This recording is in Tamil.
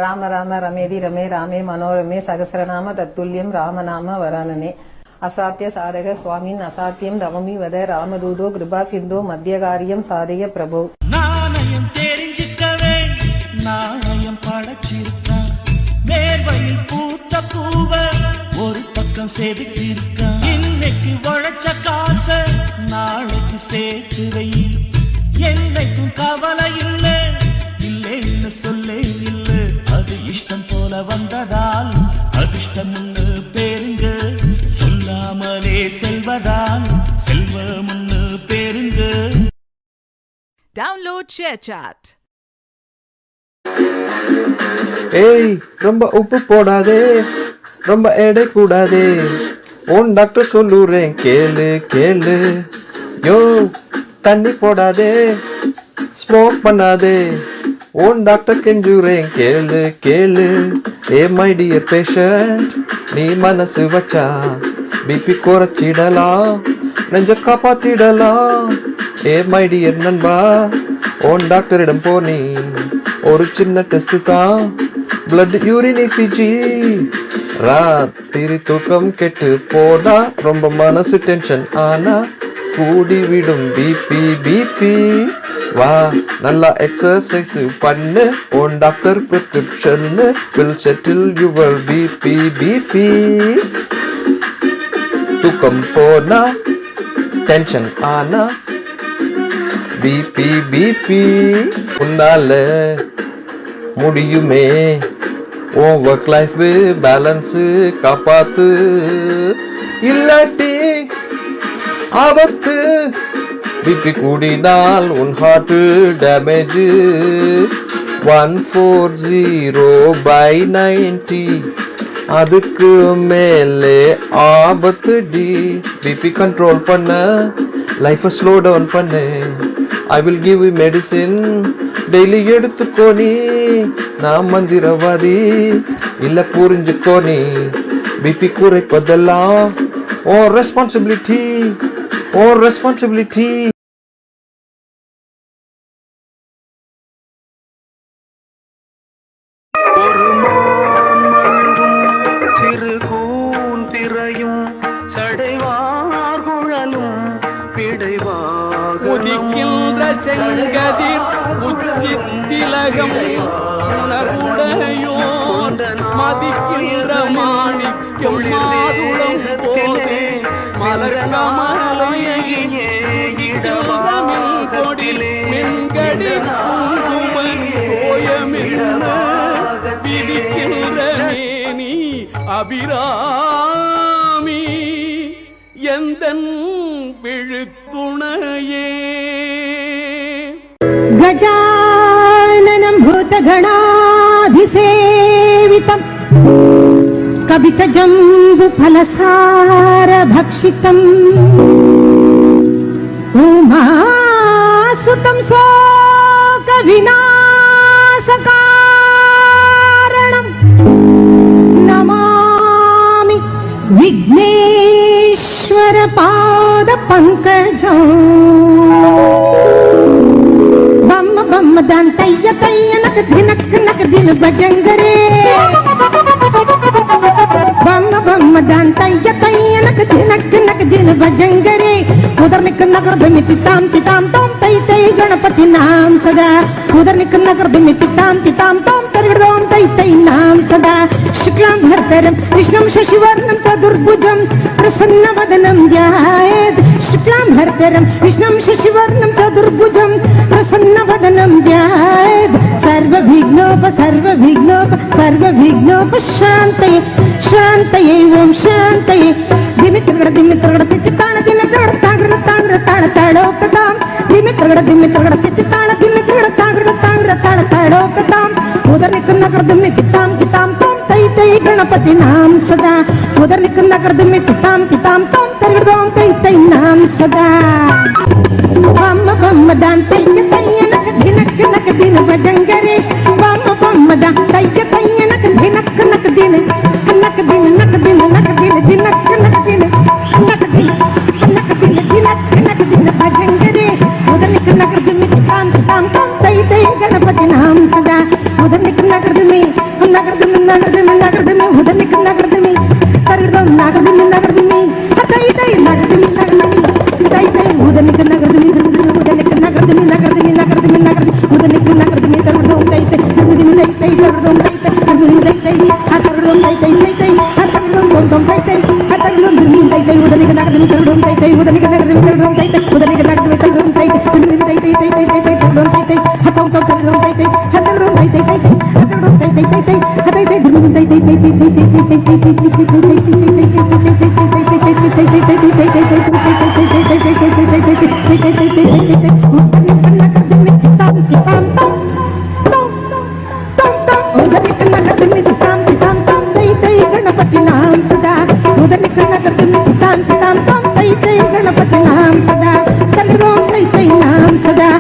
ராம ராம ரமேதி ரமே ராமே மனோரமே சகசரநாம தத்துல்யம் ராமநாம வரானனே அசாத்திய சாதக சுவாமின் அசாத்தியம் தவமி வத ராமதூதோ கிருபா சிந்தோ மத்தியகாரியம் சாதய பிரபு. நாணயம் தெரிஞ்சுக்கவே நாணயம் படைச்சிருக்கான், நேர்வழியில் பூத்த பூவ ஒரு பக்கம் செதுக்கியிருக்கான். இன்னைக்கு உழைச்ச காச நாளைக்கு சேர்த்து வை, என்னைக்கும் கவலை இல்லை இல்லைன்னு சொல்லே இல்லை. அது இஷ்டம் போல வந்ததால் அதிர்ஷ்டம் பேருங்க, சொல்லாமலே செல்வதால் செல்வம் பேருங்க. Download ShareChat. ஏய், ரொம்ப உப்பு போடாதே, ரொம்ப எடை கூடாதே, உன் டாக்டர் சொல்லுறேன் கேளு கேளு. யோ, தண்ணி போடாதே, ஸ்மோக் பண்ணாதே, உன் டாக்டர் கெஞ்சுறேன் கேளு கேளு. ஏ மை டியர் பேஷண்ட், நீ மனசு வச்சா பிபி குறைச்சிடலாம், நெஞ்ச காப்பாத்திடலாம். ஏ மை டியர் நண்பா, உன் டாக்டரிடம் போனி ஒரு சின்ன டெஸ்ட் தான், பிளட் யூரின் இசிஜி. ராத்திரி தூக்கம் கெட்டு போனா, ரொம்ப மனசு டென்ஷன் ஆனா கூடிவிடும் பிபி பிபி. வா, நல்லா எக்ஸசைஸ் பண்ணு, உன் doctor prescription will settle your BP BP. தூக்கம் போனா டென்ஷன் ஆனா பிபி பிபி. உன்னால முடியுமே உன் ஒர்க் லைஃப் பேலன்ஸ் காப்பாத்து, இல்லாட்டி ஆபத்து. பிபி கூடினால் உன் ஹார்ட் டேமேஜ். 140/90, அதுக்கு மேலே ஆபத்து டி. பிபி கண்ட்ரோல் பண்ண லைஃபை ஸ்லோ டவுன் பண்ணு. I will give you medicine, daily எடுத்துக்கோ நீ. நான் மந்திரவாதி இல்ல, புரிஞ்சுக்கோ நீ. பிபி குறைப்பதெல்லாம் ஓ ரெஸ்பான்சிபிலிட்டி, ஓ ரெஸ்பான்சிபிலிட்டி. ஒரு மான் சிறு கூன் திரையும் சடைவார் குழலும் பிடைவாக உதிக்கின்ற செங்கதிர் உச்சி திலகம் உணர்வுடையோன் மதிக்கின்ற மாணிக்கம் மாதுளம் போதே மலர் கமலையே கொடிலே மென்கடி குங்குமம் கோயமென்ன விதிக்கின்ற மேனி அபிராமி எந்தன் விழுத்துணையே. गजाननं भूतगणाधिसेवितम् कवितजम्बुफलसारभक्षितम् उमासुतं शोकविनाशकारणं नमामि विघ्नेश्वरपादपङ्कजम्. बम्म बम्म दान तय्य तय्य नक धिनक नक दिन बजंगरे. बम्म बम्म दान तय्य तय्य नक नक दिन बजंगरे. उधर निक नगर में तिताम तिताम तोम तई तई गणपति नाम सदा. उधर निक नगर में तिताम तिताम तोम तरगड़ोम तई तई नाम सदा. शुक्लां भरतरं कृष्णं शशिवर्णं चतुर्भुजं प्रसन्नवदनं ध्यायेत्. शुक्लां भरतरं कृष्णं शशिवर्णं चतुर्भुजं प्रसन्नवदनं ध्यायेत्. सर्वविघ्नोप शान्तये शान्तये ओम शान्तये. दिमित्रगड़ तित्ताण दिमित्रगड़ तांग्र तांग्र ताण ताड़ोकताम. दिमित्रगड़ तित्ताण दिमित्रगड़ तांग्र तांग्र ताण ताड़ोकताम. उधर निक नगर दिमि तिताम तिताम तोम तई तई गणपति नाम सदा. उधर निक नगर दिमि तिताम तिताम तोम तरगड़ोम तई तई नाम सदा. बम्म बम्म दान तय्य तय्य नक दिन बजंगरे. बम्म बम्म दान तय्य तय्य नक दिन नक दिन नक दिन नक दिन नक दिन दिनक नक दिन नक दिन नक दिन दिनक नक दिन बजंगरे. उधर निक नगर दिमि तिताम तिताम तोम तई तई गणपति नाम सदा. उधर निक नगर दिमि உதனிக்கு நகர்ந்து மீ உதனிக்கு நகர்ந்து மீ நகர்ந்து மீ நகர்ந்து மீ நகர்ந்து உதனிக்கு நகர்ந்து மீ தருணம் தைத்தை தருணம் மீ தைத்தை தருணம் தைத்தை தருணம் தைத்தை தருணம் தைத்தை தைத்தை தருணம் தோந்தம் தைத்தை தருணம் மீ தைத்தை உதனிக்கு நகர்ந்து மீ தருணம் தைத்தை உதனிக்கு நகர்ந்து மீ தருணம் தைத்தை உதனிக்கு நகர்ந்து மீ தருணம் தைத்தை தருணம் தைத்தை தைத்தை தைத்தை தருணம் தைத்தை ஹத்தம் தம் தருணம் தைத்தை தருணம் தைத்தை தைத்தை தருணம் தைத்தை தைத்தை தைத்தை தருணம் தைத்தை தைத்தை गणपति नाम सदा उदर गणपति नाम सदा तंद्रों नाम सदा